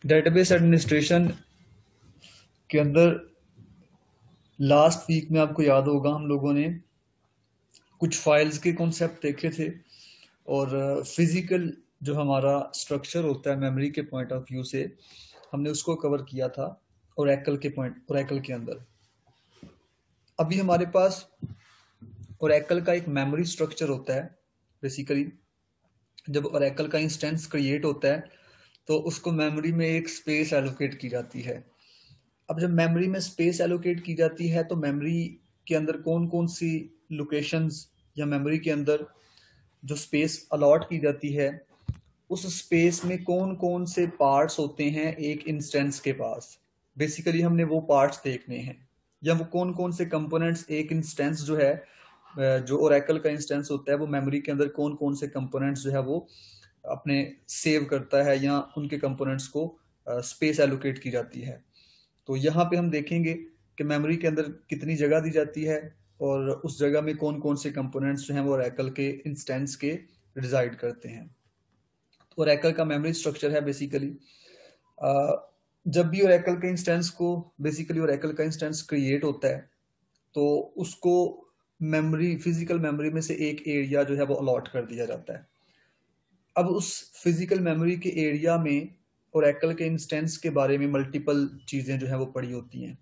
Database administration के अंदर last week में आपको याद होगा हम लोगों ने कुछ फाइल्स के कॉन्सेप्ट देखे थे और फिजिकल जो हमारा स्ट्रक्चर होता है मेमोरी के पॉइंट ऑफ व्यू से हमने उसको कवर किया था ओरेकल के अंदर। अभी हमारे पास ओरेकल का एक मेमोरी स्ट्रक्चर होता है। बेसिकली जब ओरेकल का इंस्टेंस क्रिएट होता है तो उसको मेमोरी में एक स्पेस एलोकेट की जाती है। अब जब मेमोरी में स्पेस एलोकेट की जाती है तो मेमोरी के अंदर कौन कौन सी लोकेशंस या मेमोरी के अंदर जो स्पेस अलॉट की जाती है उस स्पेस में कौन कौन से पार्ट्स होते हैं एक इंस्टेंस के पास। बेसिकली हमने वो पार्ट्स देखने हैं या वो कौन कौन से कंपोनेंट्स एक इंस्टेंस जो है जो ओरेकल का इंस्टेंस होता है वो मेमोरी के अंदर कौन कौन से कंपोनेंट्स जो है वो अपने सेव करता है या उनके कंपोनेंट्स को स्पेस एलोकेट की जाती है। तो यहाँ पे हम देखेंगे कि मेमोरी के अंदर कितनी जगह दी जाती है और उस जगह में कौन कौन से कंपोनेंट्स जो हैं वो ओरेकल के इंस्टेंस के रिजाइड करते हैं। तो ओरेकल का मेमोरी स्ट्रक्चर है बेसिकली जब भी ओरेकल के इंस्टेंस को बेसिकली ओरेकल का इंस्टेंस क्रिएट होता है तो उसको मेमोरी फिजिकल मेमोरी में से एक एरिया जो है वो अलॉट कर दिया जाता है। अब उस फिजिकल मेमोरी के एरिया में ओरेकल के इंस्टेंस के बारे में मल्टीपल चीज़ें जो है वो पड़ी होती हैं।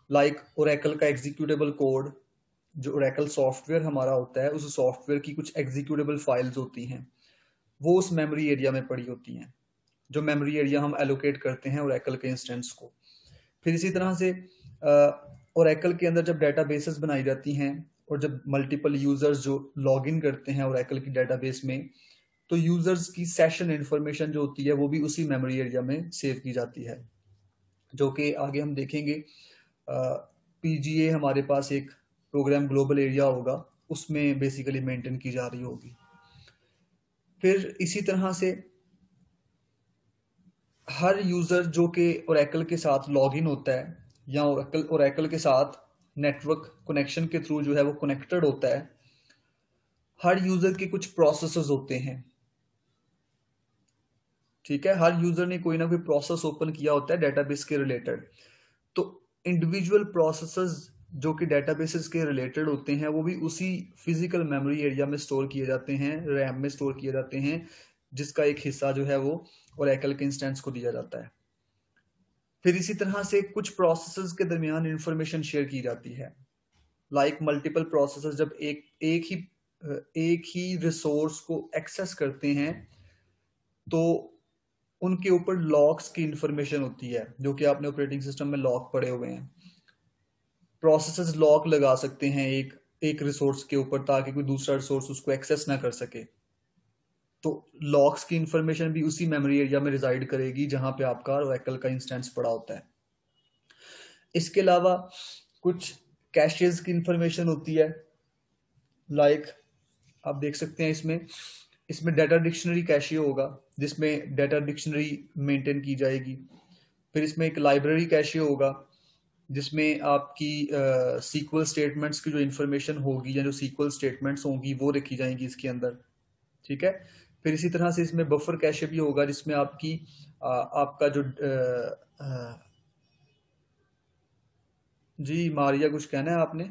लाइक ओरेकल का एग्जीक्यूटेबल कोड जो ओरेकल सॉफ्टवेयर हमारा होता है उस सॉफ्टवेयर की कुछ एग्जीक्यूटेबल फाइल्स होती हैं वो उस मेमोरी एरिया में पड़ी होती हैं जो मेमोरी एरिया हम एलोकेट करते हैं ओरेकल के इंस्टेंस को। फिर इसी तरह से ओरेकल के अंदर जब डेटाबेसेस बनाई जाती हैं और जब मल्टीपल यूजर्स जो लॉग इन करते हैं ओरेकल की डेटाबेस में तो यूजर्स की सेशन इंफॉर्मेशन जो होती है वो भी उसी मेमोरी एरिया में सेव की जाती है जो कि आगे हम देखेंगे। पीजीए हमारे पास एक प्रोग्राम ग्लोबल एरिया होगा उसमें बेसिकली मेंटेन की जा रही होगी। फिर इसी तरह से हर यूजर जो कि ओरेकल के साथ लॉगिन होता है या ओरेकल के साथ नेटवर्क कनेक्शन के थ्रू जो है वो कनेक्टेड होता है हर यूजर के कुछ प्रोसेसेस होते हैं। ठीक है, हर यूजर ने कोई ना कोई प्रोसेस ओपन किया होता है डेटाबेस के रिलेटेड। तो इंडिविजुअल प्रोसेसेस जो कि डेटाबेसेस के रिलेटेड होते हैं वो भी उसी फिजिकल मेमोरी एरिया में स्टोर किए जाते हैं, रैम में स्टोर किए जाते हैं जिसका एक हिस्सा जो है वो ओरेकल के इंस्टेंस को दिया जाता है। फिर इसी तरह से कुछ प्रोसेसेस के दरमियान इंफॉर्मेशन शेयर की जाती है। लाइक मल्टीपल प्रोसेसेस जब एक ही रिसोर्स को एक्सेस करते हैं तो उनके ऊपर लॉक्स की इंफॉर्मेशन होती है जो कि आपने ऑपरेटिंग सिस्टम में लॉक पड़े हुए हैं। प्रोसेसेस लॉक लगा सकते हैं एक रिसोर्स के ऊपर ताकि कोई दूसरा रिसोर्स उसको एक्सेस ना कर सके। तो लॉक्स की इंफॉर्मेशन भी उसी मेमोरी एरिया में रिजाइड करेगी जहां पे आपका ओरेकल का इंस्टेंस पड़ा होता है। इसके अलावा कुछ कैशेज की इंफॉर्मेशन होती है। लाइक आप देख सकते हैं इसमें डाटा डिक्शनरी कैशे होगा जिसमें डाटा डिक्शनरी मेंटेन की जाएगी। फिर इसमें एक लाइब्रेरी कैशे होगा जिसमें आपकी सीक्वल स्टेटमेंट्स की जो इंफॉर्मेशन होगी या जो सीक्वल स्टेटमेंट्स होंगी वो रखी जाएंगी इसके अंदर। ठीक है, फिर इसी तरह से इसमें बफर कैशे भी होगा जिसमें आपका जो जी मारिया कुछ कहना है आपने?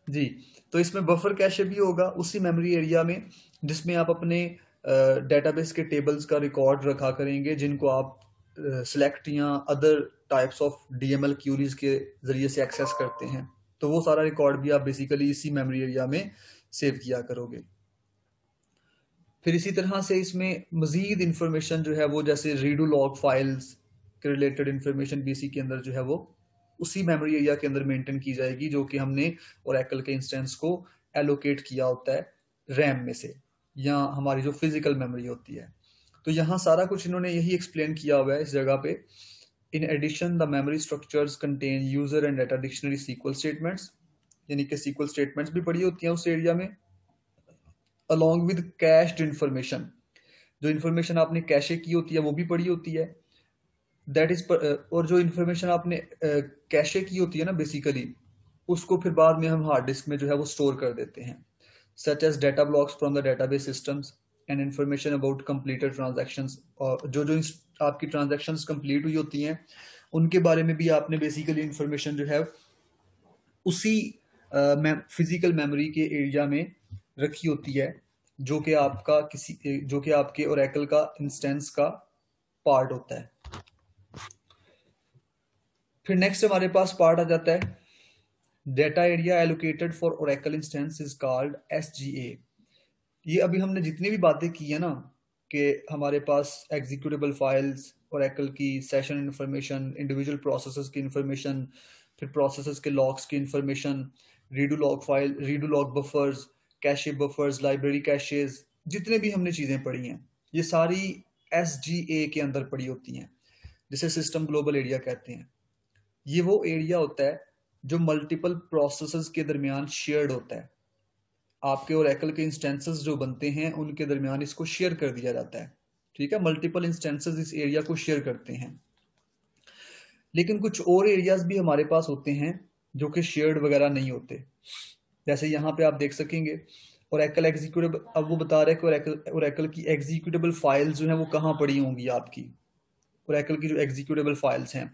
जी, तो इसमें बफर कैशे भी होगा उसी मेमोरी एरिया में जिसमें आप अपने डेटाबेस के टेबल्स का रिकॉर्ड रखा करेंगे जिनको आप सिलेक्ट या other types of DML queries के जरिए से एक्सेस करते हैं। तो वो सारा रिकॉर्ड भी आप बेसिकली इसी मेमोरी एरिया में सेव किया करोगे। फिर इसी तरह से इसमें मजीद इंफॉर्मेशन जो है वो जैसे रीडू लॉग फाइल्स के रिलेटेड इंफॉर्मेशन भी इसी के अंदर जो है वो उसी मेमोरी एरिया के अंदर मेंटेन की जाएगी जो कि हमने ओरेकल के इंस्टेंस को एलोकेट किया होता है रैम में से या हमारी जो फिजिकल मेमोरी होती है। तो यहाँ सारा कुछ इन्होंने यही एक्सप्लेन किया हुआ है इस जगह पे। In addition the memory structures contain user and data dictionary SQL statements, यानी कि सीक्वल स्टेटमेंट्स भी पड़ी होती हैं उस एरिया में, अलॉन्ग विद कैश्ड इंफॉर्मेशन। जो इन्फॉर्मेशन आपने कैशे की होती है वो भी पड़ी होती है दैट इज और जो इन्फॉर्मेशन आपने कैशे की होती है ना बेसिकली उसको फिर बाद में हम हार्ड डिस्क में जो है वो स्टोर कर देते हैं। such as data blocks from the database systems and information about completed transactions. और जो जो आपकी transactions complete हुई होती हैं उनके बारे में भी आपने basically information जो है उसी फिजिकल मेमोरी के एरिया में रखी होती है जो कि आपके ओरेकल का इंस्टेंस का पार्ट होता है। फिर नेक्स्ट हमारे पास पार्ट आ जाता है data area allocated for Oracle instance is called SGA। ये अभी हमने जितनी भी बातें की है ना कि हमारे पास एग्जीक्यूटेबल फाइल्स, ओरेकल की सेशन इंफॉर्मेशन, इंडिविजुअल प्रोसेसेस की इंफॉर्मेशन, फिर प्रोसेसेस के लॉग्स की information, redo log file, redo log buffers, cache buffers, library caches, जितने भी हमने चीज़ें पढ़ी हैं ये सारी SGA के अंदर पड़ी होती हैं, जिसे सिस्टम ग्लोबल एरिया कहते हैं। ये वो एरिया होता है जो मल्टीपल प्रोसेसेस के दरमियान शेयर्ड होता है। आपके ओरेकल के इंस्टेंसेस जो बनते हैं उनके दरमियान इसको शेयर कर दिया जाता है। ठीक है, मल्टीपल इंस्टेंसेस इस एरिया को शेयर करते हैं। लेकिन कुछ और एरियाज भी हमारे पास होते हैं जो कि शेयर्ड वगैरह नहीं होते। जैसे यहाँ पे आप देख सकेंगे ओरेकल एग्जीक्यूटेबल, अब वो बता रहे हैं कि ओरेकल की एग्जीक्यूटेबल फाइल्स जो हैं वो कहाँ पड़ी होंगी आपकी। ओरेकल की जो एग्जीक्यूटेबल फाइल्स हैं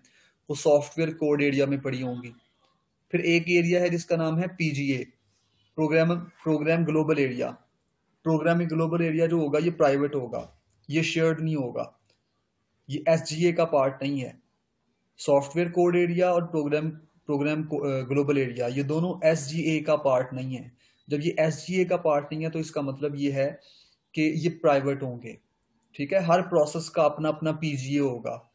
वो सॉफ्टवेयर कोड एरिया में पड़ी होंगी। फिर एक एरिया है जिसका नाम है PGA, program global area. Program global area जो होगा ये प्राइवेट होगा, ये शेयर्ड नहीं होगा, ये SGA का पार्ट नहीं है। सॉफ्टवेयर कोड एरिया और प्रोग्राम ग्लोबल एरिया ये दोनों SGA का पार्ट नहीं है। जब ये SGA का पार्ट नहीं है तो इसका मतलब ये है कि ये प्राइवेट होंगे। ठीक है, हर प्रोसेस का अपना अपना PGA होगा,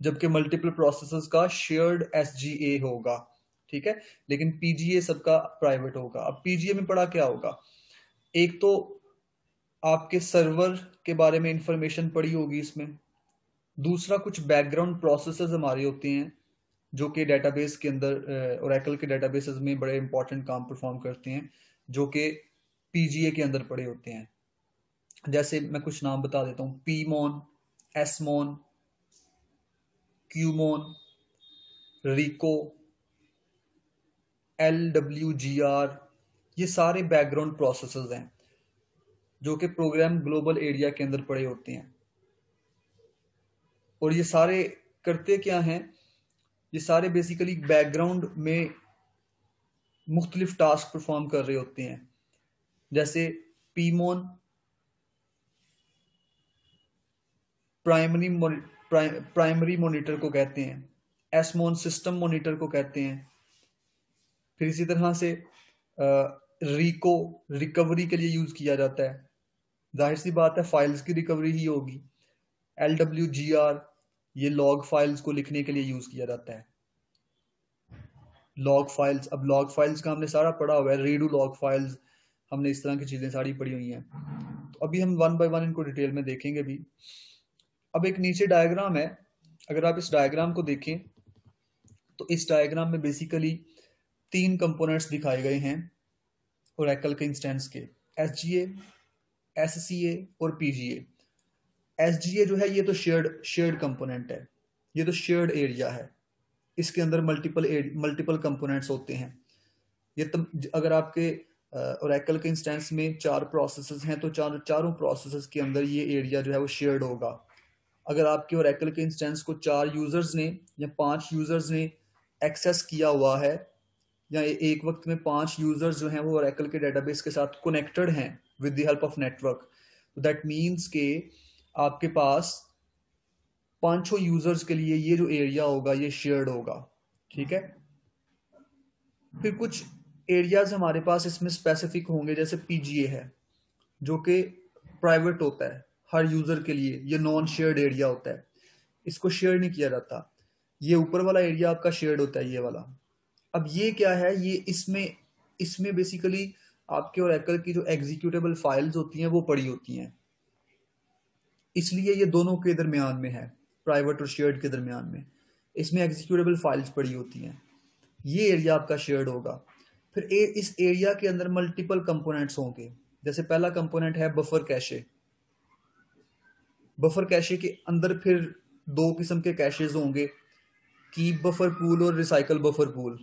जबकि मल्टीपल प्रोसेसेस का शेयर्ड SGA होगा। ठीक है, लेकिन PGA सबका प्राइवेट होगा। अब PGA में पढ़ा क्या होगा, एक तो आपके सर्वर के बारे में इंफॉर्मेशन पड़ी होगी इसमें, दूसरा कुछ बैकग्राउंड प्रोसेसेस हमारे होते हैं जो कि डेटाबेस के अंदर ओरेकल के डेटाबेसेस में बड़े इंपॉर्टेंट काम परफॉर्म करते हैं जो कि PGA के अंदर पड़े होते हैं। जैसे मैं कुछ नाम बता देता हूँ, पीमोन, एसमोन, क्यूमोन, रिको, LWGR, ये सारे बैकग्राउंड प्रोसेसेस हैं जो कि प्रोग्राम ग्लोबल एरिया के अंदर पड़े होते हैं। और ये सारे करते क्या हैं, ये सारे बेसिकली बैकग्राउंड में मुख्तलिफ टास्क परफॉर्म कर रहे होते हैं। जैसे पीमोन प्राइमरी मॉनिटर को कहते हैं, एसमोन सिस्टम मॉनिटर को कहते हैं। फिर इसी तरह से रिको रिकवरी के लिए यूज किया जाता है, जाहिर सी बात है फाइल्स की रिकवरी ही होगी। LWGR ये लॉग फाइल्स को लिखने के लिए यूज किया जाता है। लॉग फाइल्स, अब लॉग फाइल्स का हमने सारा पढ़ा हुआ है, रीडू लॉग फाइल्स, हमने इस तरह की चीजें सारी पढ़ी हुई हैं। तो अभी हम वन बाय वन इनको डिटेल में देखेंगे भी। अब एक नीचे डायग्राम है, अगर आप इस डायग्राम को देखें तो इस डायग्राम में बेसिकली 3 कंपोनेंट्स दिखाए गए हैं ओरेकल के इंस्टेंस के, SGA, SCA और PGA। SGA जो है ये तो शेयर्ड कंपोनेंट है, ये तो शेयर्ड एरिया है, इसके अंदर मल्टीपल कंपोनेंट्स होते हैं। ये अगर आपके ओरेकल के इंस्टेंस में 4 प्रोसेसेस हैं तो चारों प्रोसेसेस के अंदर ये एरिया जो है वो शेयर्ड होगा। अगर आपके ओरेकल के इंस्टेंस को 4 यूजर्स ने या 5 यूजर्स ने एक्सेस किया हुआ है, या एक वक्त में 5 यूजर्स जो हैं वो ओरेकल के डेटाबेस के साथ कनेक्टेड हैं with the help of network, that means के आपके पास 5 यूजर्स के लिए ये जो एरिया होगा ये शेयर्ड होगा। ठीक है, फिर कुछ एरियाज हमारे पास इसमें स्पेसिफिक होंगे, जैसे PGA है जो कि प्राइवेट होता है हर यूजर के लिए, ये नॉन शेयर्ड एरिया होता है, इसको शेयर नहीं किया जाता। ये ऊपर वाला एरिया आपका शेयर्ड होता है, ये वाला। अब ये क्या है, ये इसमें बेसिकली आपके ओरेकल की जो एग्जीक्यूटेबल फाइल्स होती हैं वो पड़ी होती हैं, इसलिए ये दोनों के दरमियान में है, प्राइवेट और शेयर्ड के दरमियान में इसमें एग्जीक्यूटेबल फाइल्स पड़ी होती हैं। ये एरिया आपका शेयर्ड होगा। फिर इस एरिया के अंदर मल्टीपल कंपोनेंट्स होंगे। जैसे पहला कंपोनेंट है बफर कैशे। बफर कैशे के अंदर फिर 2 किस्म के कैशेज होंगे, कीप बफर पूल और recycle buffer pool.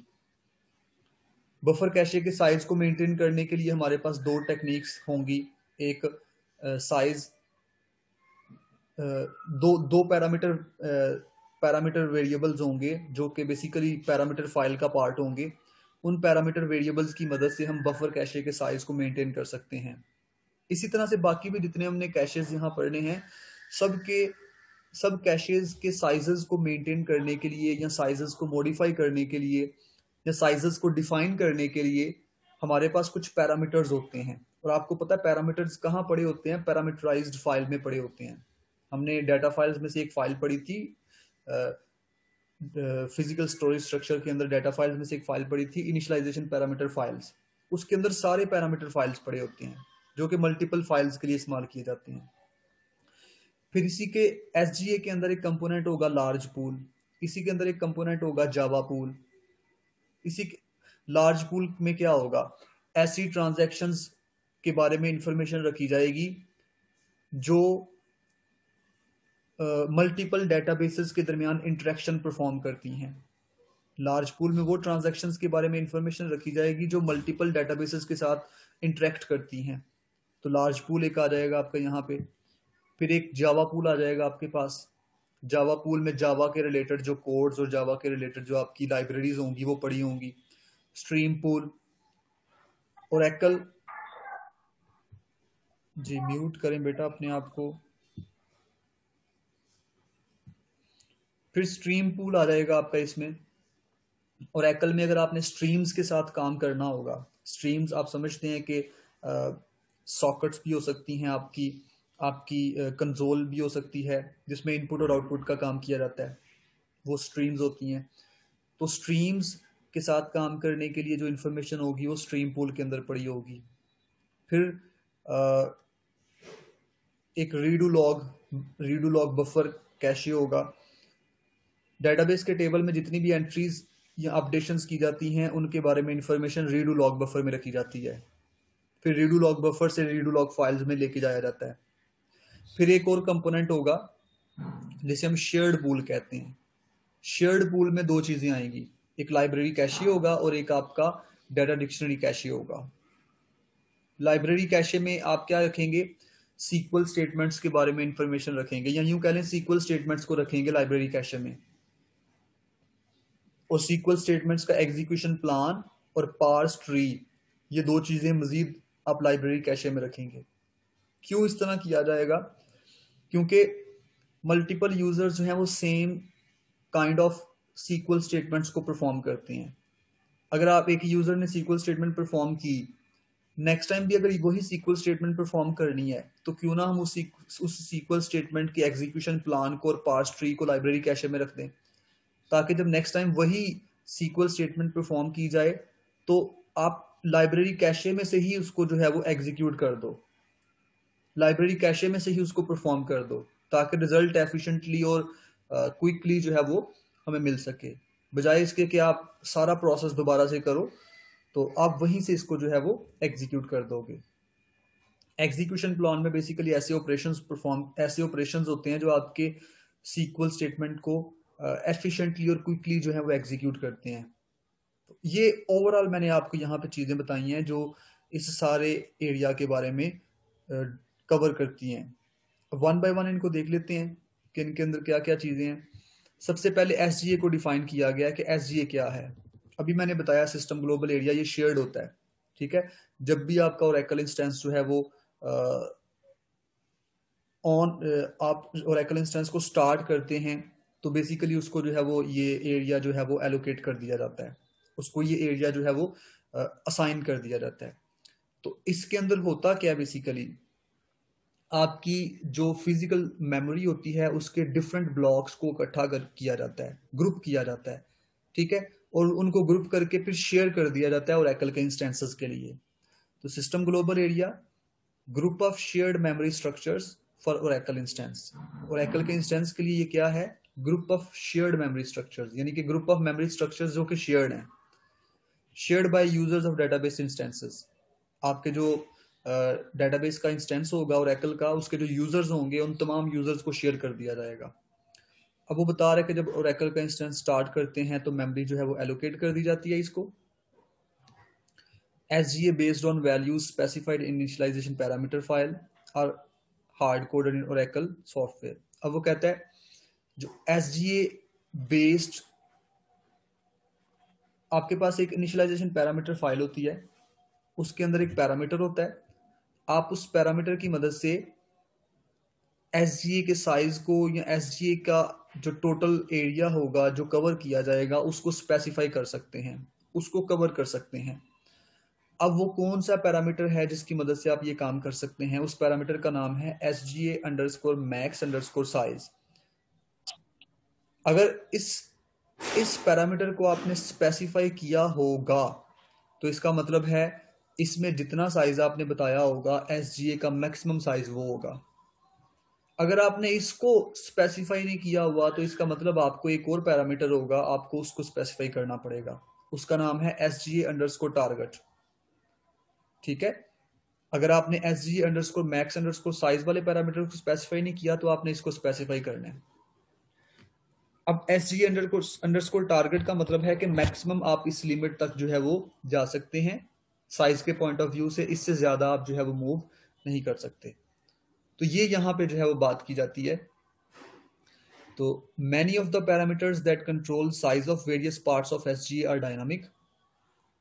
Buffer cache के साइज को मेंटेन करने के लिए हमारे पास दो टेक्निक्स होंगी। एक साइज, दो दो पैरामीटर वेरिएबल्स होंगे जो कि बेसिकली पैरामीटर फाइल का पार्ट होंगे। उन पैरामीटर वेरिएबल्स की मदद से हम बफर कैशे के साइज को मेंटेन कर सकते हैं। इसी तरह से बाकी भी जितने हमने कैशेज यहाँ पढ़ने हैं, सब कैशेज के साइजेस को मेंटेन करने के लिए या साइजेस को मॉडिफाई करने के लिए या साइजेस को डिफाइन करने के लिए हमारे पास कुछ पैरामीटर्स होते हैं। और आपको पता है पैरामीटर्स कहाँ पड़े होते हैं? पैरामीटराइज्ड फाइल में पड़े होते हैं। हमने डाटा फाइल्स में से एक फाइल पढ़ी थी, फिजिकल स्टोरेज स्ट्रक्चर के अंदर डाटा फाइल्स में से एक फाइल पढ़ी थी, इनिशियलाइजेशन पैरामीटर फाइल्स। उसके अंदर सारे पैरामीटर फाइल्स पड़े होते हैं जो कि मल्टीपल फाइल्स के लिए इस्तेमाल किए जाते हैं। फिर इसी के एसजीए के अंदर एक कंपोनेंट होगा लार्ज पूल, इसी के अंदर एक कंपोनेंट होगा जावा पूल। इसी के लार्ज पूल में क्या होगा? ऐसी ट्रांजैक्शंस के बारे में इंफॉर्मेशन रखी जाएगी जो मल्टीपल डेटाबेसेस के दरमियान इंटरेक्शन परफॉर्म करती हैं। लार्ज पूल में वो ट्रांजैक्शंस के बारे में इंफॉर्मेशन रखी जाएगी जो मल्टीपल डेटाबेसेस के साथ इंटरेक्ट करती हैं। तो लार्ज पूल एक आ जाएगा आपका यहाँ पे। फिर एक जावा पूल आ जाएगा आपके पास। जावा पूल में जावा के रिलेटेड जो कोड्स और जावा के रिलेटेड जो आपकी लाइब्रेरीज होंगी वो पड़ी होंगी। स्ट्रीम पूल, ओरेकल, जी म्यूट करें बेटा अपने आप को। फिर स्ट्रीम पूल आ जाएगा आपका इसमें। ओरेकल में अगर आपने स्ट्रीम्स के साथ काम करना होगा, स्ट्रीम्स आप समझते हैं कि सॉकेट्स भी हो सकती हैं, आपकी कंसोल भी हो सकती है जिसमें इनपुट और आउटपुट का काम किया जाता है, वो स्ट्रीम्स होती हैं। तो स्ट्रीम्स के साथ काम करने के लिए जो इन्फॉर्मेशन होगी वो स्ट्रीम पूल के अंदर पड़ी होगी। फिर एक रीडू लॉग बफर कैशे होगा। डेटाबेस के टेबल में जितनी भी एंट्रीज या अपडेशंस की जाती हैं उनके बारे में इंफॉर्मेशन रीडू लॉग बफर में रखी जाती है। फिर रीडू लॉग बफर से रीडू लॉग फाइल्स में लेके जाया जाता है। फिर एक और कंपोनेंट होगा जिसे हम शेयर्ड पूल कहते हैं। शेयर्ड पूल में दो चीजें आएंगी, एक लाइब्रेरी कैशे होगा और एक आपका डाटा डिक्शनरी कैशे होगा। लाइब्रेरी कैशे में आप क्या रखेंगे? सीक्वल स्टेटमेंट्स के बारे में इंफॉर्मेशन रखेंगे, या यूं कह लें सीक्वल स्टेटमेंट्स को रखेंगे लाइब्रेरी कैशे में। और सीक्वल स्टेटमेंट्स का एग्जीक्यूशन प्लान और पार्स ट्री, ये दो चीजें मजीद आप लाइब्रेरी कैशे में रखेंगे। क्यों इस तरह किया जाएगा? क्योंकि मल्टीपल यूजर्स जो हैं वो same kind of SQL statements को परफॉर्म करते हैं। अगर आप एक यूजर ने सीक्वल स्टेटमेंट परफॉर्म की, नेक्स्ट टाइम भी अगर वही सीक्वल स्टेटमेंट परफॉर्म करनी है तो क्यों ना हम उस सीक्वल स्टेटमेंट के एग्जीक्यूशन प्लान को और पार्स ट्री को लाइब्रेरी कैशे में रख दें, ताकि जब नेक्स्ट टाइम वही सीक्वल स्टेटमेंट परफॉर्म की जाए तो आप लाइब्रेरी कैशे में से ही उसको जो है वो एग्जीक्यूट कर दो, लाइब्रेरी कैशे में से ही उसको परफॉर्म कर दो, ताकि रिजल्ट एफिशिएंटली और क्विकली जो है वो हमें मिल सके। बजाय इसके कि आप सारा प्रोसेस दोबारा से करो, तो आप वहीं से इसको जो है वो एग्जीक्यूट कर दोगे। एग्जीक्यूशन प्लान में बेसिकली ऐसे ऑपरेशंस होते हैं जो आपके सीक्वल स्टेटमेंट को एफिशिएंटली और क्विकली जो है वो एग्जीक्यूट करते हैं। तो ये ओवरऑल मैंने आपको यहाँ पे चीज़ें बताई हैं जो इस सारे एरिया के बारे में कवर करती हैं। वन बाय वन इनको देख लेते हैं कि इनके अंदर क्या क्या चीज़ें हैं। सबसे पहले एसजीए को डिफाइन किया गया कि एसजीए क्या है। अभी मैंने बताया सिस्टम ग्लोबल एरिया ये शेयर्ड होता है, ठीक है। जब भी आपका ओरेकल इंस्टेंस जो है वो आप ओरेकल इंस्टेंस को स्टार्ट करते हैं तो बेसिकली उसको जो है वो ये एरिया जो है वो एलोकेट कर दिया जाता है, उसको ये एरिया जो है वो असाइन कर दिया जाता है। तो इसके अंदर होता क्या, बेसिकली आपकी जो फिजिकल मेमोरी होती है उसके डिफरेंट ब्लॉक्स को इकट्ठा किया जाता है, ग्रुप किया जाता है, ठीक है, और उनको ग्रुप करके फिर शेयर कर दिया जाता है ओरेकल के इंस्टेंसेस के लिए। तो system global area group of shared memory structures for Oracle instance. Oracle के इंस्टेंस के लिए ये क्या है? Group of shared memory structures, यानी कि ग्रुप ऑफ मेमोरी स्ट्रक्चर्स जो कि शेयर्ड हैं, shared by users of database instances. आपके जो डेटाबेस का इंस्टेंस होगा ओरेकल का, उसके जो यूजर्स होंगे उन तमाम यूजर्स को शेयर कर दिया जाएगा। अब वो बता रहे हैं कि जब ओरेकल का इंस्टेंस स्टार्ट करते हैं तो मेमोरी जो है वो एलोकेट कर दी जाती है इसको, SGA based on values specified in initialization parameter file और हार्ड कोडेड इन ओरेकल सॉफ्टवेयर। अब वो कहता है जो SGA बेस्ड आपके पास एक इनिशियलाइजेशन पैरामीटर फाइल होती है, उसके अंदर एक पैरामीटर होता है, आप उस पैरामीटर की मदद से SGA के साइज को या SGA का जो टोटल एरिया होगा जो कवर किया जाएगा उसको स्पेसिफाई कर सकते हैं, उसको कवर कर सकते हैं। अब वो कौन सा पैरामीटर है जिसकी मदद से आप ये काम कर सकते हैं? उस पैरामीटर का नाम है SGA_max_size। अगर इस पैरामीटर को आपने स्पेसिफाई किया होगा तो इसका मतलब है इसमें जितना साइज आपने बताया होगा SGA का मैक्सिमम साइज वो होगा। अगर आपने इसको स्पेसिफाई नहीं किया हुआ तो इसका मतलब आपको एक और पैरामीटर होगा, आपको उसको स्पेसिफाई करना पड़ेगा, उसका नाम है SGA_target। ठीक है, अगर आपने SGA_max_size वाले पैरामीटर को स्पेसिफाई नहीं किया तो आपने इसको स्पेसिफाई करना है। अब SGA_target का मतलब है कि मैक्सिमम आप इस लिमिट तक जो है वो जा सकते हैं साइज के पॉइंट ऑफ व्यू से, इससे ज्यादा आप जो है वो मूव नहीं कर सकते। तो ये यहां पे जो है वो बात की जाती है। तो many of the parameters that control size of various parts of SGA are dynamic,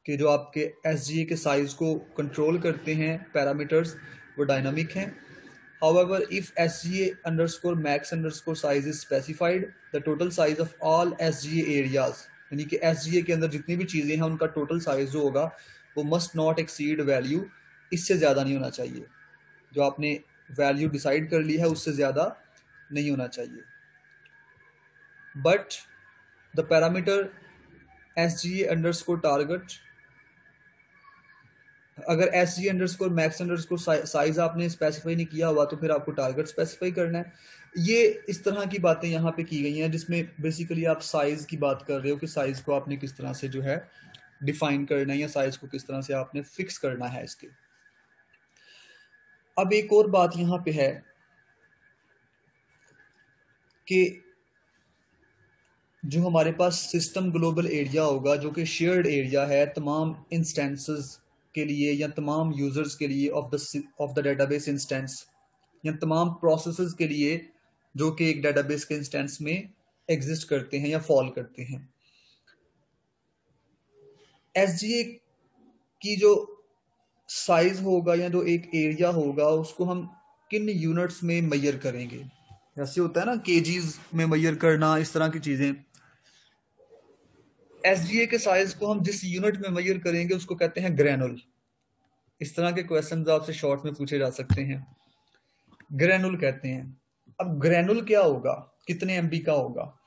कि जो आपके SGA के साइज को कंट्रोल करते हैं पैरामीटर्स वो डायनामिक हैं। However, if SGA_max_size is specified, the total size of all SGA areas, यानी कि SGA के अंदर जितनी भी चीजें हैं उनका टोटल साइज जो होगा वो must not exceed वैल्यू, इससे ज्यादा नहीं होना चाहिए। जो आपने वैल्यू डिसाइड कर ली है उससे ज्यादा नहीं होना चाहिए। बट द पैरामीटर SGA_target, अगर SGA_max_size आपने स्पेसिफाई नहीं किया हुआ तो फिर आपको टारगेट स्पेसिफाई करना है। ये इस तरह की बातें यहाँ पे की गई हैं जिसमें बेसिकली आप साइज की बात कर रहे हो कि साइज को आपने किस तरह से जो है डिफाइन करना है या साइज को किस तरह से आपने फिक्स करना है इसके। अब एक और बात यहाँ पे है कि जो हमारे पास सिस्टम ग्लोबल एरिया होगा जो कि शेयर्ड एरिया है तमाम इंस्टेंसेस के लिए या तमाम यूजर्स के लिए ऑफ द डेटाबेस इंस्टेंस या तमाम प्रोसेसेस के लिए जो कि एक डेटाबेस के इंस्टेंस में एग्जिस्ट करते हैं या फॉल करते हैं। SGA की जो साइज होगा या जो एक एरिया होगा उसको हम किन यूनिट्स में मेजर करेंगे? जैसे होता है ना केजीज में मेजर करना, इस तरह की चीजें। SGA के साइज को हम जिस यूनिट में मेजर करेंगे उसको कहते हैं ग्रैनुल। इस तरह के क्वेश्चंस आपसे शॉर्ट में पूछे जा सकते हैं, ग्रैनुल कहते हैं। अब ग्रैनुल क्या होगा, कितने MB का होगा?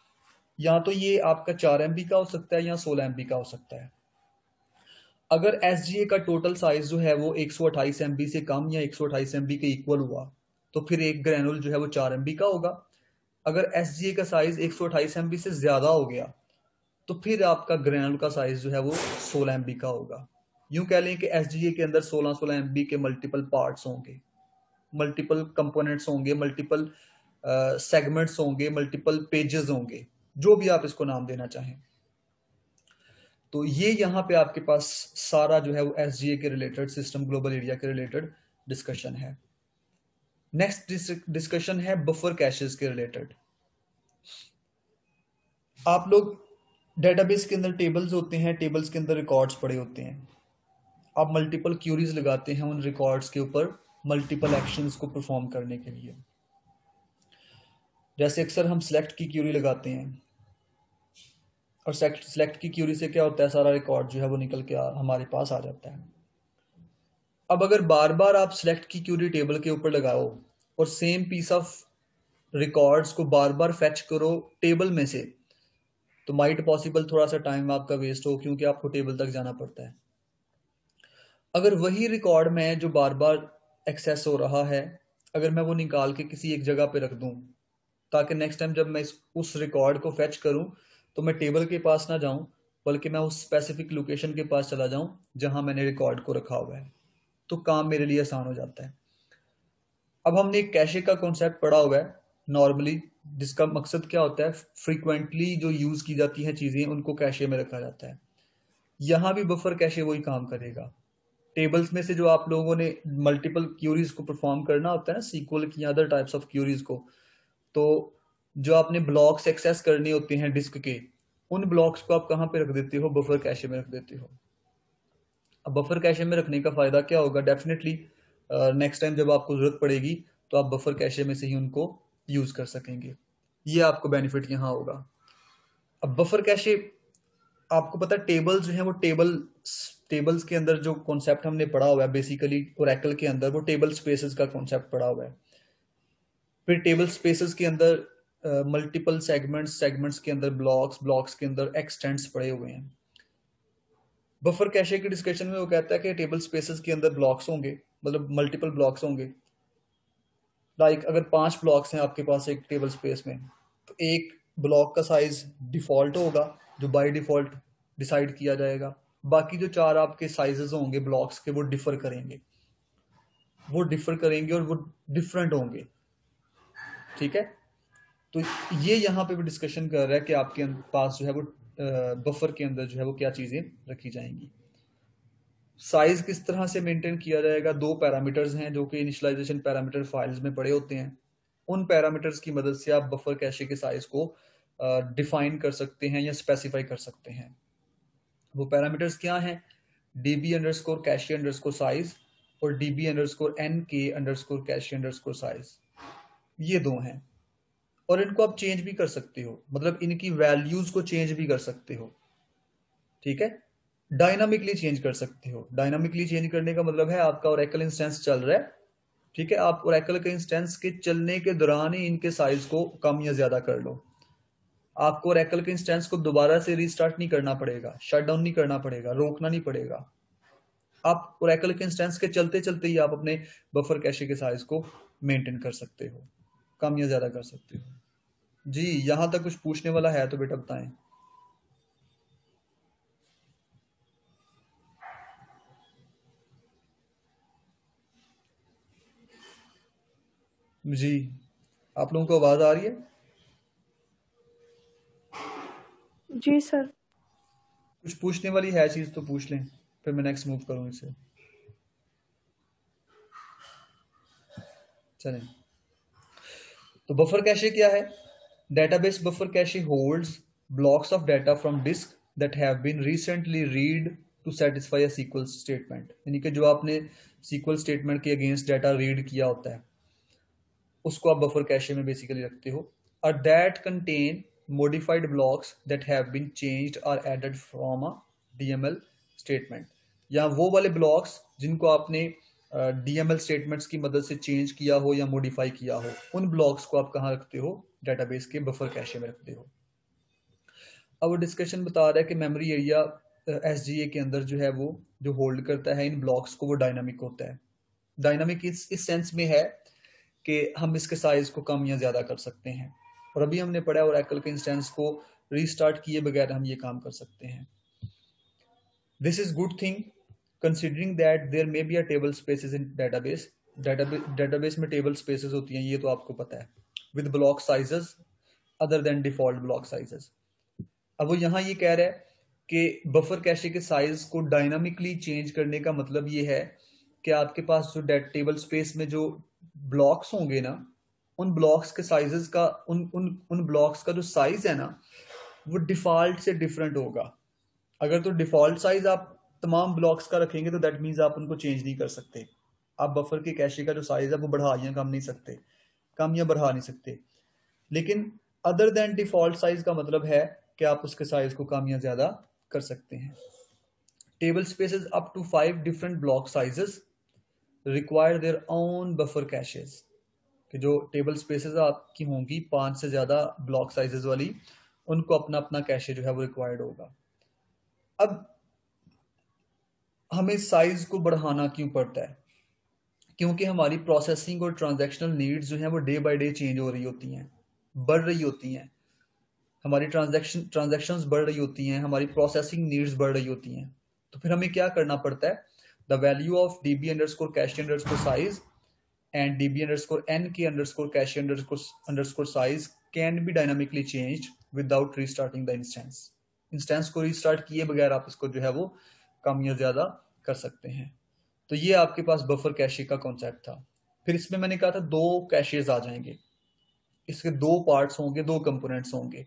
या तो ये आपका 4 MB का हो सकता है या 16 MB का हो सकता है। अगर SGA का टोटल साइज जो है वो 128 MB से कम या 128 MB के इक्वल हुआ तो फिर एक ग्रैनुल जो है वो 4 MB का होगा। अगर SGA का साइज 128 MB से ज्यादा हो गया तो फिर आपका ग्रैनुल का साइज जो है वो 16 MB का होगा। यूं कह लें कि SGA के अंदर 16 MB के मल्टीपल पार्ट्स होंगे, मल्टीपल कंपोनेंट्स होंगे, मल्टीपल सेगमेंट्स होंगे, मल्टीपल पेजेस होंगे, जो भी आप इसको नाम देना चाहें। तो ये यहाँ पे आपके पास सारा जो है वो SGA के रिलेटेड, सिस्टम ग्लोबल एरिया के रिलेटेड डिस्कशन है। नेक्स्ट डिस्कशन है बफर कैशेस के रिलेटेड। आप लोग डेटाबेस के अंदर टेबल्स होते हैं, टेबल्स के अंदर रिकॉर्ड्स पड़े होते हैं, आप मल्टीपल क्यूरीज लगाते हैं उन रिकॉर्ड्स के ऊपर मल्टीपल एक्शंस को परफॉर्म करने के लिए। जैसे अक्सर हम सेलेक्ट की क्यूरी लगाते हैं और सेलेक्ट की क्यूरी से क्या होता है, सारा रिकॉर्ड जो है वो निकल के हमारे पास आ जाता है। अब अगर बार बार आप सेलेक्ट की क्यूरी टेबल के ऊपर लगाओ और सेम पीस ऑफ रिकॉर्ड्स को बार बार फेच करो टेबल में से तो माइट पॉसिबल थोड़ा सा टाइम आपका वेस्ट हो, क्योंकि आपको टेबल तक जाना पड़ता है। अगर वही रिकॉर्ड में जो बार बार एक्सेस हो रहा है, अगर मैं वो निकाल के किसी एक जगह पे रख दूं ताकि नेक्स्ट टाइम जब मैं उस रिकॉर्ड को फेच करूं तो मैं टेबल के पास ना जाऊं बल्कि मैं उस स्पेसिफिक लोकेशन के पास चला जाऊं जहां मैंने रिकॉर्ड को रखा हुआ है, तो काम मेरे लिए आसान हो जाता है। अब हमने एक कैशे का कॉन्सेप्ट पढ़ा हुआ है नॉर्मली, जिसका मकसद क्या होता है, फ्रीक्वेंटली जो यूज की जाती हैं चीजें उनको कैशे में रखा जाता है। यहां भी बफर कैशे वही काम करेगा। टेबल्स में से जो आप लोगों ने मल्टीपल क्यूरीज को परफॉर्म करना होता है ना, सीक्वल की अदर टाइप्स ऑफ क्यूरीज को, तो जो आपने ब्लॉक्स एक्सेस करने होते हैं डिस्क के, उन ब्लॉक्स को आप कहाँ पे रख देते हो? बफर कैशे में रख देते हो। अब बफर कैशे में रखने का फायदा क्या होगा? डेफिनेटली नेक्स्ट टाइम जब आपको जरूरत पड़ेगी तो आप बफर कैशे में से ही उनको यूज कर सकेंगे। ये आपको बेनिफिट यहाँ होगा। अब बफर कैशे, आपको पता है टेबल जो है वो टेबल्स के अंदर जो कॉन्सेप्ट हमने पढ़ा हुआ है बेसिकली ओरेकल के अंदर, वो टेबल स्पेसेस का कॉन्सेप्ट पढ़ा हुआ है। फिर टेबल स्पेसेस के अंदर मल्टीपल सेगमेंट्स के अंदर ब्लॉक्स के अंदर एक्सटेंट्स पड़े हुए हैं। बफर कैशे की डिस्कशन में वो कहता है कि टेबल स्पेसेस के अंदर ब्लॉक्स होंगे, मतलब मल्टीपल ब्लॉक्स होंगे। लाइक अगर 5 ब्लॉक्स हैं आपके पास एक टेबल स्पेस में, तो एक ब्लॉक का साइज डिफॉल्ट होगा जो बाय डिफॉल्ट डिसाइड किया जाएगा। बाकी जो 4 आपके साइजेस होंगे ब्लॉक्स के, वो डिफर करेंगे और वो डिफरेंट होंगे। ठीक है, तो ये यहाँ पे भी डिस्कशन कर रहा है कि आपके पास जो है वो बफर के अंदर जो है वो क्या चीजें रखी जाएंगी। साइज किस तरह से मेंटेन किया जाएगा? 2 पैरामीटर्स हैं जो कि इनिशियलाइजेशन पैरामीटर फाइल्स में पड़े होते हैं। उन पैरामीटर्स की मदद से आप बफर कैशे के साइज को डिफाइन कर सकते हैं या स्पेसिफाई कर सकते हैं। वो पैरामीटर्स क्या हैं? db underscore cache underscore size और db underscore nk underscore cache underscore size. ये 2 हैं, और इनको आप चेंज भी कर सकते हो, मतलब इनकी वैल्यूज को चेंज भी कर सकते हो। ठीक है, डायनामिकली चेंज कर सकते हो। डायनामिकली चेंज करने का मतलब है आपका ओरेकल इंस्टेंस चल रहा है, ठीक है, आप ओरेकल के इंस्टेंस के चलने के दौरान ही इनके साइज को कम या ज्यादा कर लो। आपको ओरेकल के इंस्टेंस को दोबारा से रीस्टार्ट नहीं करना पड़ेगा, शट डाउन नहीं करना पड़ेगा, रोकना नहीं पड़ेगा। आप ओरेकल के इंस्टेंस के चलते चलते ही आप अपने बफर कैशे के साइज को मेंटेन कर सकते हो, कम या ज्यादा कर सकते हो। जी, यहां तक कुछ पूछने वाला है तो बेटा बताएं। जी, आप लोगों को आवाज आ रही है? जी सर। कुछ पूछने वाली है चीज तो पूछ लें, फिर मैं नेक्स्ट मूव करूं इसे। चलें, तो बफर कैशे क्या है? Database buffer cache holds blocks of data from disk that have been recently read to satisfy a SQL statement। यानी कि जो आपने SQL स्टेटमेंट के अगेंस्ट डाटा रीड किया होता है उसको आप बफर कैशे में बेसिकली रखते हो। और that contain modified blocks that have been changed or added from a DML statement, या वो वाले ब्लॉक्स जिनको आपने DML स्टेटमेंट्स की मदद से चेंज किया हो या मॉडिफाई किया हो, उन ब्लॉक्स को आप कहाँ रखते हो? डेटाबेस के बफर कैशे में रखते हो। अब वो डिस्कशन बता रहा है कि मेमोरी एरिया SGA के अंदर जो है वो जो होल्ड करता है इन ब्लॉक्स को, वो डायनामिक होता है। डायनामिक इस सेंस में है कि हम इसके साइज को कम या ज्यादा कर सकते हैं, और अभी हमने पढ़ा ओरेकल के इंस्टेंस को रीस्टार्ट किए बगैर हम ये काम कर सकते हैं। This is good thing considering that there may be a table spaces in database. Database में टेबल स्पेसेस होती हैं, ये तो आपको पता है, with block sizes other than default block sizes. अब वो यहाँ ये कह रहा है कि बफर कैशे के साइज को डायनामिकली चेंज करने का मतलब ये है कि आपके पास जो टेबल स्पेस में जो ब्लॉक्स होंगे ना, उन ब्लॉक्स के साइजेस का, उन ब्लॉक्स का जो साइज है ना, वो डिफॉल्ट से डिफरेंट होगा। अगर तो डिफॉल्ट साइज आप तमाम ब्लॉक्स का रखेंगे तो दैट मीन्स आप उनको चेंज नहीं कर सकते। आप बफर के कैशे का जो साइज है वो बढ़ा या कम नहीं सकते, कम या बढ़ा नहीं सकते। लेकिन अदर देन डिफॉल्ट साइज का मतलब है कि आप उसके साइज को कम या ज्यादा कर सकते हैं। Table spaces up to 5 different block sizes require their own buffer caches. कि जो टेबल स्पेसेस आपकी होंगी 5 से ज्यादा ब्लॉक साइजेस वाली, उनको अपना अपना कैशे जो है वो रिक्वायर्ड होगा। अब हमें साइज को बढ़ाना क्यों पड़ता है? क्योंकि हमारी प्रोसेसिंग और ट्रांजैक्शनल नीड्स जो हैं वो डे बाय डे चेंज हो रही होती हैं, बढ़ रही होती हैं। हमारी ट्रांजैक्शंस बढ़ रही होती हैं, हमारी प्रोसेसिंग नीड्स बढ़ रही होती हैं। तो फिर हमें क्या करना पड़ता है? The value of db underscore cache underscore size and db underscore nk underscore cache underscore size can be dynamically changed without restarting the instance को रीस्टार्ट किए बगैर आप इसको जो है वो कम या ज्यादा कर सकते हैं। तो ये आपके पास बफर कैशे का कॉन्सेप्ट था। फिर इसमें मैंने कहा था दो कैशेज आ जाएंगे, इसके दो पार्ट्स होंगे, दो कंपोनेंट्स होंगे।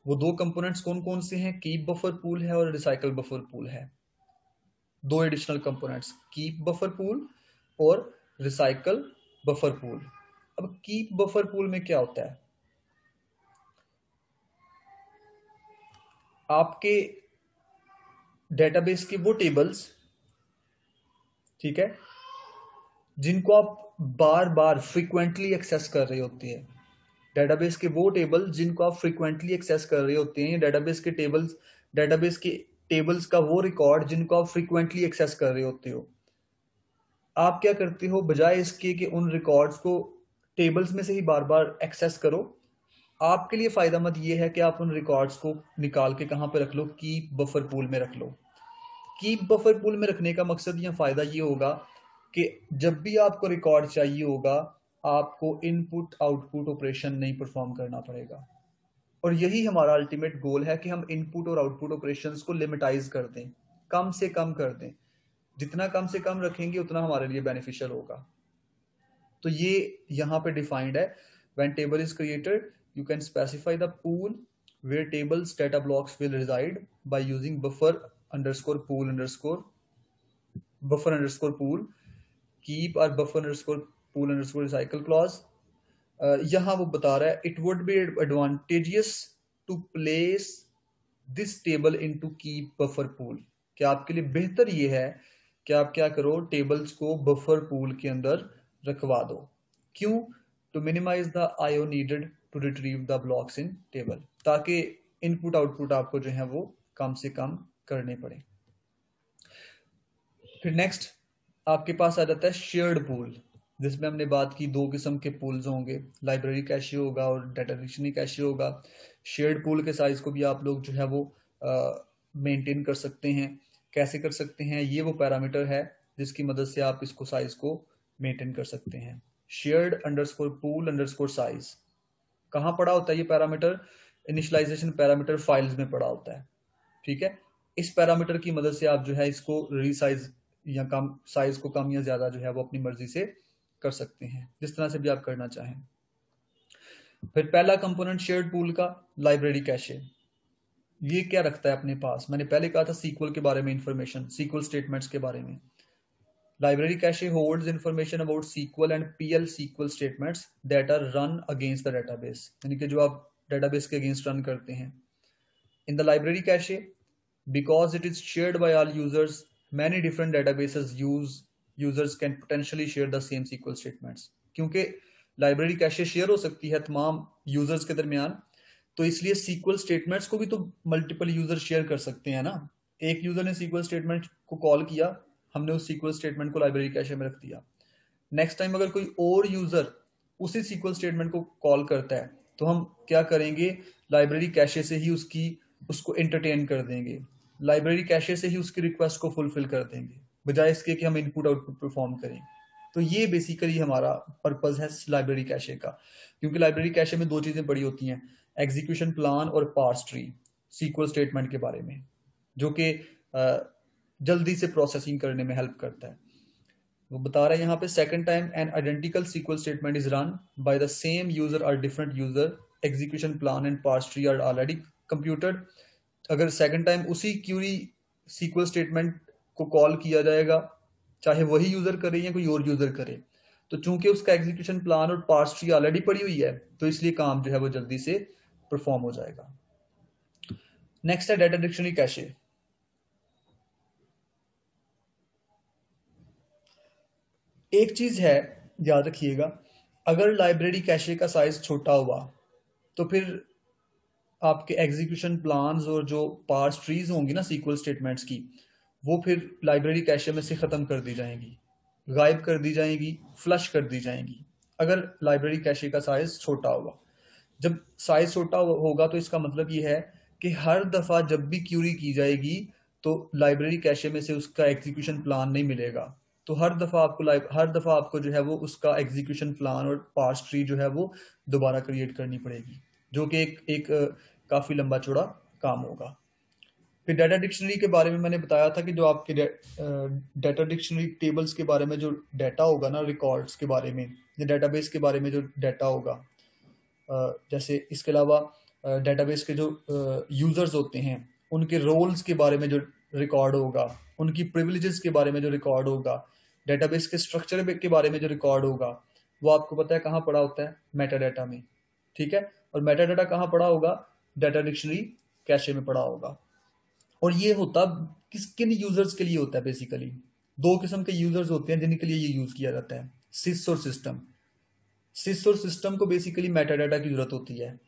वो दो कंपोनेंट्स कौन कौन से हैं? कीप बफर पूल है और रिसाइकल बफर पूल है। दो additional components, keep buffer pool और रिसाइकल बफर पूल। अब कीप बफर पूल में क्या होता है? आपके डेटाबेस के वो टेबल्स, ठीक है, जिनको आप बार बार फ्रीक्वेंटली एक्सेस कर रहे होते हैं, डेटाबेस के वो टेबल जिनको आप फ्रीक्वेंटली एक्सेस कर रहे होते हैं, डेटाबेस के टेबल्स का वो रिकॉर्ड जिनको आप फ्रीक्वेंटली एक्सेस कर रहे होते हो, आप क्या करते हो? बजाय इसके कि उन रिकॉर्ड्स को टेबल्स में से ही बार बार एक्सेस करो, आपके लिए फायदेमंद ये है कि आप उन रिकॉर्ड्स को निकाल के कहां पे रख लो? कीप बफर पूल में रख लो। कीप बफर पूल में रखने का मकसद या फायदा ये होगा कि जब भी आपको रिकॉर्ड चाहिए होगा, आपको इनपुट आउटपुट ऑपरेशन नहीं परफॉर्म करना पड़ेगा। और यही हमारा अल्टीमेट गोल है कि हम इनपुट और आउटपुट ऑपरेशंस को लिमिटाइज कर दें, कम से कम कर दें। जितना कम से कम रखेंगे उतना हमारे लिए बेनिफिशियल होगा। तो ये यहाँ पे डिफाइंड है, when table is created you can specify the pool where tables data blocks will reside by using buffer underscore pool keep और buffer underscore pool underscore recycle clause। यहाँ वो बता रहा है it would be advantageous to place this table into keep buffer pool. क्या आपके लिए बेहतर ये है कि आप क्या करो? टेबल्स को बफर पूल के अंदर रखवा दो। क्यों? To minimize the IO needed to retrieve the blocks in table, ताकि इनपुट आउटपुट आपको जो है वो कम से कम करने पड़े। फिर नेक्स्ट आपके पास आ जाता है शेयर्ड पूल, जिसमें हमने बात की दो किस्म के पूल्स होंगे, लाइब्रेरी कैशे होगा और डाटा डिक्शनरी कैशे होगा। शेयर्ड पूल के साइज को भी आप लोग जो है वो मेंटेन कर सकते हैं। कैसे कर सकते हैं? ये वो पैरामीटर है जिसकी मदद से आप इसको साइज को मेंटेन कर सकते हैं। Shared underscore pool underscore size कहाँ पड़ा होता है? ये पैरामीटर इनिशियलाइजेशन पैरामीटर फाइल्स में पड़ा होता है, ठीक है। इस पैरामीटर की मदद से आप जो है इसको रीसाइज या कम, साइज को कम या ज्यादा जो है वो अपनी मर्जी से कर सकते हैं, जिस तरह से भी आप करना चाहें। फिर पहला कंपोनेंट शेयर्ड पूल का लाइब्रेरी कैशे, ये क्या रखता है अपने पास? मैंने पहले कहा था सीक्वल के बारे में इंफॉर्मेशन, सीक्वल स्टेटमेंट्स के बारे में। Library cache holds information about SQL and PL SQL statements that are run against the database, यानी कि जो आप डेटाबेस के अगेंस्ट रन करते हैं। In the library cache, because it is shared by all users, many different databases users can potentially share the same SQL statements। क्योंकि library cache share हो सकती है तमाम यूजर्स के दरमियान, तो इसलिए सीक्वल स्टेटमेंट्स को भी तो मल्टीपल यूजर शेयर कर सकते हैं ना। एक यूजर ने सीक्वल स्टेटमेंट को कॉल किया, हमने उस सीक्वल स्टेटमेंट को लाइब्रेरी कैशे में रख दिया। नेक्स्ट टाइम अगर कोई और यूजर उसी सीक्वल स्टेटमेंट को कॉल करता है तो हम क्या करेंगे? लाइब्रेरी कैशे से ही उसको एंटरटेन कर देंगे, लाइब्रेरी कैशे से ही उसकी रिक्वेस्ट को फुलफिल कर देंगे, बजाय इसके कि हम इनपुट आउटपुट परफॉर्म करें। तो ये बेसिकली हमारा पर्पस है लाइब्रेरी कैशे का। क्योंकि लाइब्रेरी कैशे में दो चीजें बड़ी होती हैं, एग्जीक्यूशन प्लान और पार्स ट्री सीक्वल स्टेटमेंट के बारे में, जो कि जल्दी से प्रोसेसिंग करने में हेल्प करता है। वो बता रहे हैं यहाँ पे, second time an identical SQL statement is run by the same user or different user, execution plan and parse tree are already computed. अगर सेकंड टाइम उसी क्यूरी सीक्वल स्टेटमेंट को कॉल किया जाएगा, चाहे वही यूजर करे या कोई और यूजर करे, तो चूंकि उसका एग्जीक्यूशन प्लान और पार्स ट्री ऑलरेडी पड़ी हुई है, तो इसलिए काम जो है वो जल्दी से परफॉर्म हो जाएगा। नेक्स्ट है डाटा डिक्शनरी कैशे। एक चीज है, याद रखिएगा, अगर लाइब्रेरी कैशे का साइज छोटा हुआ तो फिर आपके एग्जीक्यूशन प्लान्स और जो पार्स ट्रीज होंगी ना सीक्वल स्टेटमेंट्स की, वो फिर लाइब्रेरी कैशे में से खत्म कर दी जाएंगी, गायब कर दी जाएंगी, फ्लश कर दी जाएंगी, अगर लाइब्रेरी कैशे का साइज छोटा होगा। जब साइज छोटा होगा तो इसका मतलब ये है कि हर दफा जब भी क्यूरी की जाएगी तो लाइब्रेरी कैशे में से उसका एग्जीक्यूशन प्लान नहीं मिलेगा, तो हर दफा आपको जो है वो उसका एग्जीक्यूशन प्लान और पार्स ट्री जो है वो दोबारा क्रिएट करनी पड़ेगी, जो कि एक काफी लंबा चौड़ा काम होगा। फिर डाटा डिक्शनरी के बारे में मैंने बताया था कि जो आपके डाटा डिक्शनरी टेबल्स के बारे में जो डाटा होगा ना, रिकॉर्ड्स के बारे में या डाटाबेस के बारे में जो डाटा होगा, जैसे इसके अलावा डेटाबेस के जो यूजर्स होते हैं उनके रोल्स के बारे में जो रिकॉर्ड होगा, उनकी प्रिविलेजेस के बारे में जो रिकॉर्ड होगा, डेटाबेस के स्ट्रक्चर के बारे में जो रिकॉर्ड होगा, वो आपको पता है कहाँ पड़ा होता है? मेटा डाटा में। ठीक है, और मेटा डाटा कहाँ पड़ा होगा? डाटा डिक्शनरी कैशे में पड़ा होगा। और ये होता किन यूजर्स के लिए होता है? बेसिकली दो किस्म के यूजर्स होते हैं जिनके लिए ये यूज किया जाता है, सिस और सिस्टम। सिस और सिस्टम को बेसिकली मेटा डाटा की जरूरत होती है,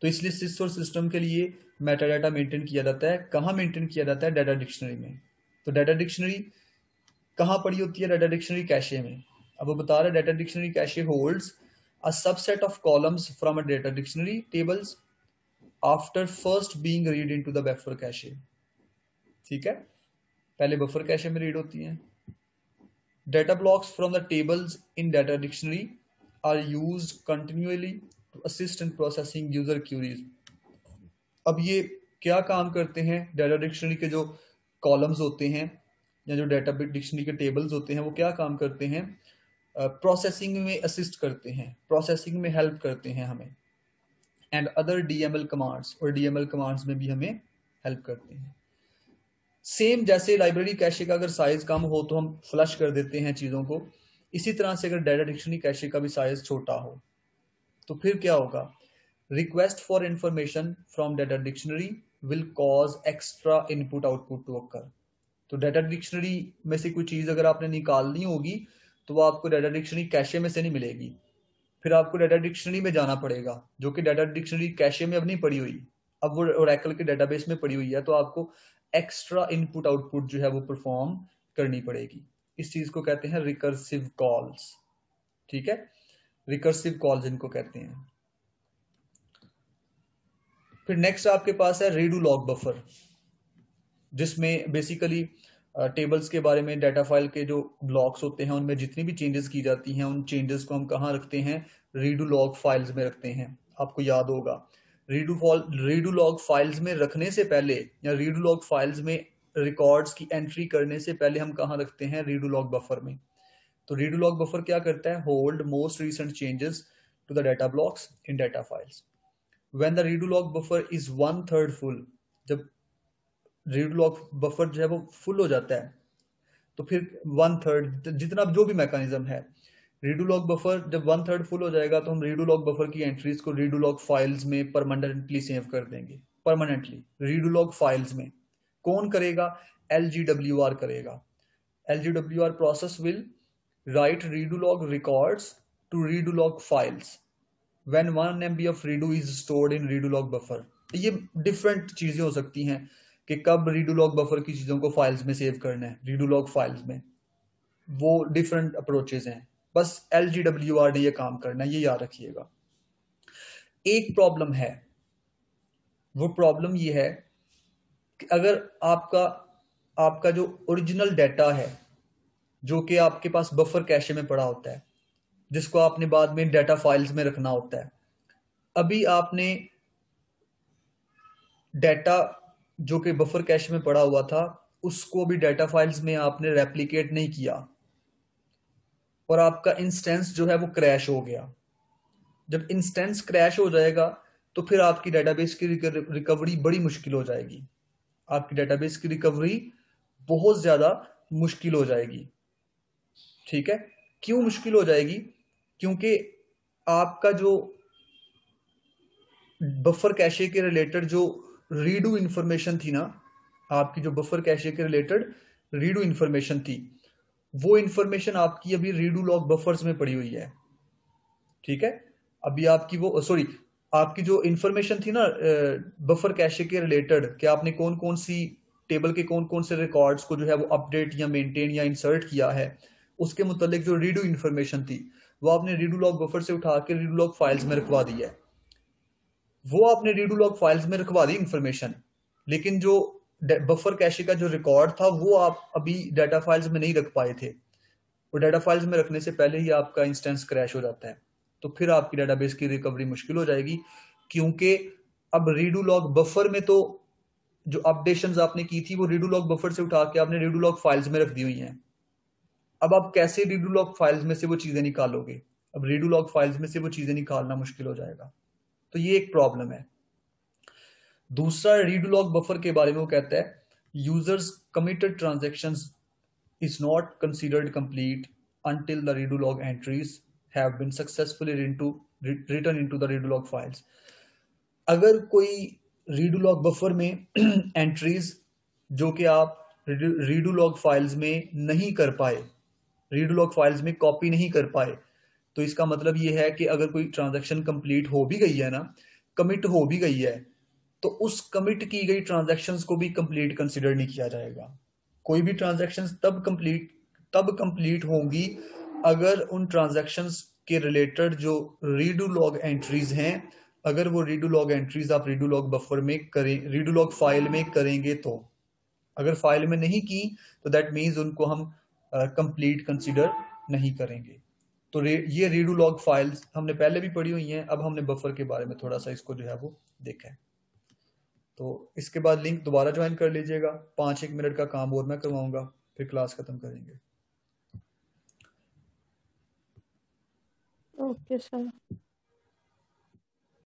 तो इसलिए सिस और सिस्टम के लिए मेटा डाटा मेंटेन किया जाता है। कहाँ मेंटेन किया जाता है? डाटा डिक्शनरी में। तो डाटा डिक्शनरी कहाँ पड़ी होती है? डाटा डिक्शनरी कैशे में। अब वो बता रहा है data dictionary cache holds a subset of columns from a data dictionary tables after first being read into the buffer cache. ठीक है, पहले बफर कैशे में रीड होती हैं। Data blocks from the tables in data dictionary are used continually to assist in processing user queries. अब ये क्या काम करते हैं? डाटा डिक्शनरी के जो कॉलम्स होते हैं या जो डाटा डिक्शनरी के टेबल्स होते हैं वो क्या काम करते हैं? प्रोसेसिंग में असिस्ट करते हैं, प्रोसेसिंग में हेल्प करते हैं हमें। एंड अदर डीएमएल कमांड्स, और डीएमएल कमांड्स में भी हमें हेल्प करते हैं। सेम जैसे लाइब्रेरी कैशे का अगर साइज कम हो तो हम फ्लश कर देते हैं चीज़ों को, इसी तरह से अगर डाटा डिक्शनरी कैशे का भी साइज छोटा हो तो फिर क्या होगा? Request for information from data dictionary will cause extra input output to occur. तो डाटा डिक्शनरी में से कोई चीज़ अगर आपने निकालनी होगी तो वो आपको डाटा डिक्शनरी कैशे में से नहीं मिलेगी, फिर आपको डाटा डिक्शनरी में जाना पड़ेगा, जो कि डाटा डिक्शनरी कैशे में अब नहीं पड़ी हुई, अब वो ओरेकल के डाटाबेस में पड़ी हुई है। तो आपको एक्स्ट्रा इनपुट आउटपुट जो है वो परफॉर्म करनी पड़ेगी। इस चीज को कहते हैं रिकर्सिव कॉल्स। ठीक है, रिकर्सिव कॉल्स इनको कहते हैं। फिर नेक्स्ट आपके पास है रीडू लॉग बफर, जिसमें बेसिकली टेबल्स के बारे में, डाटा फाइल के जो ब्लॉक्स होते हैं उनमें जितनी भी चेंजेस की जाती हैं उन चेंजेस को हम कहाँ रखते हैं? रीडू लॉग फाइल्स में रखते हैं। आपको याद होगा रीडू लॉग फाइल्स में रखने से पहले या रीडू लॉग फाइल्स में रिकॉर्ड्स की एंट्री करने से पहले हम कहाँ रखते हैं? रीडू लॉग बफर में। तो रीडू लॉग बफर क्या करता है? Hold most recent changes to the data blocks in data files. When the redo log buffer is 1/3 full, जब रीडू लॉग बफर जो है वो फुल हो जाता है तो फिर 1/3 जितना जो भी मैकेनिज्म है, रीडू लॉग बफर जब 1/3 फुल हो जाएगा तो हम रीडू लॉग बफर की एंट्रीज को रीडू लॉग फाइल्स में परमानेंटली सेव कर देंगे। परमानेंटली रीडू लॉग फाइल्स में कौन करेगा? LGWR करेगा। LGWR process will write redo log records to redo log files when 1 MB of redo is stored in redo log buffer. ये different चीजें हो सकती हैं कि कब रीडू लॉग बफर की चीजों को फाइल्स में सेव करना है। रीडू लॉग फाइल्स में वो डिफरेंट अप्रोचेज हैं, बस LGWR ने ये काम करना है, ये याद रखिएगा। एक प्रॉब्लम है, वो प्रॉब्लम ये है कि अगर आपका जो ओरिजिनल डाटा है जो कि आपके पास बफर कैशे में पड़ा होता है, जिसको आपने बाद में डाटा फाइल्स में रखना होता है, अभी आपने डाटा जो कि बफर कैशे में पड़ा हुआ था उसको भी डाटा फाइल्स में आपने रेप्लिकेट नहीं किया और आपका इंस्टेंस जो है वो क्रैश हो गया। जब इंस्टेंस क्रैश हो जाएगा तो फिर आपकी डेटाबेस की रिकवरी बड़ी मुश्किल हो जाएगी। आपकी डेटाबेस की रिकवरी बहुत ज्यादा मुश्किल हो जाएगी। ठीक है, क्यों मुश्किल हो जाएगी? क्योंकि आपका जो बफर कैशे के रिलेटेड जो रीडू इंफॉर्मेशन थी ना, आपकी जो बफर कैशे के रिलेटेड रीडू इंफॉर्मेशन थी, वो इंफॉर्मेशन आपकी अभी रीडू लॉग बफर्स में पड़ी हुई है। ठीक है, अभी आपकी वो आपकी जो इंफॉर्मेशन थी ना बफर कैशे के रिलेटेड, कि आपने कौन कौन सी टेबल के कौन कौन से रिकॉर्ड्स को जो है वो अपडेट या मेंटेन या इंसर्ट किया है, उसके मुतालिक जो रीडू इंफॉर्मेशन थी वो आपने रीडू लॉग बफर से उठा के रीडू लॉग फाइल्स में रखवा दी है। वो आपने रीडू लॉग फाइल्स में रखवा दी इंफॉर्मेशन, लेकिन जो बफर कैशे का जो रिकॉर्ड था वो आप अभी डाटा फाइल्स में नहीं रख पाए थे। वो डाटा फाइल्स में रखने से पहले ही आपका इंस्टेंस क्रैश हो जाता है, तो फिर आपकी डाटाबेस की रिकवरी मुश्किल हो जाएगी। क्योंकि अब रीडू लॉग बफर में तो जो अपडेशंस आपने की थी वो रीडू लॉग बफर से उठा के आपने रीडू लॉग फाइल्स में रख दी हुई हैं। अब आप कैसे रीडू लॉग फाइल्स में से वो चीजें निकालोगे? अब रीडू लॉग फाइल्स में से वो चीजें निकालना मुश्किल हो जाएगा। तो ये एक प्रॉब्लम है। दूसरा रीडू लॉग बफर के बारे में वो कहता है users committed transactions is not considered complete until the redo log entries have been successfully written into the redo log files। अगर कोई redo log बफर में एंट्रीज जो कि आप redo log फाइल्स में नहीं कर पाए, redo log फाइल्स में कॉपी नहीं कर पाए, तो इसका मतलब ये है कि अगर कोई ट्रांजैक्शन कंप्लीट हो भी गई है ना, कमिट हो भी गई है, तो उस कमिट की गई ट्रांजैक्शंस को भी कंप्लीट कंसिडर नहीं किया जाएगा। कोई भी ट्रांजैक्शंस तब कंप्लीट होंगी अगर उन ट्रांजैक्शंस के रिलेटेड जो रीडू लॉग एंट्रीज हैं, अगर वो रीडू लॉग एंट्रीज आप रीडू लॉग बफर में करें, रीडू लॉग फाइल में करेंगे। तो अगर फाइल में नहीं की तो दैट मीन्स उनको हम कंप्लीट कंसिडर नहीं करेंगे। तो ये रीडू लॉग फाइल्स हमने पहले भी पढ़ी हुई हैं। अब हमने बफर के बारे में थोड़ा सा इसको जो है वो देखा है। तो इसके बाद लिंक दोबारा ज्वाइन कर लीजिएगा। 5-1 मिनट का काम और मैं करवाऊंगा, फिर क्लास खत्म करेंगे। Okay sir.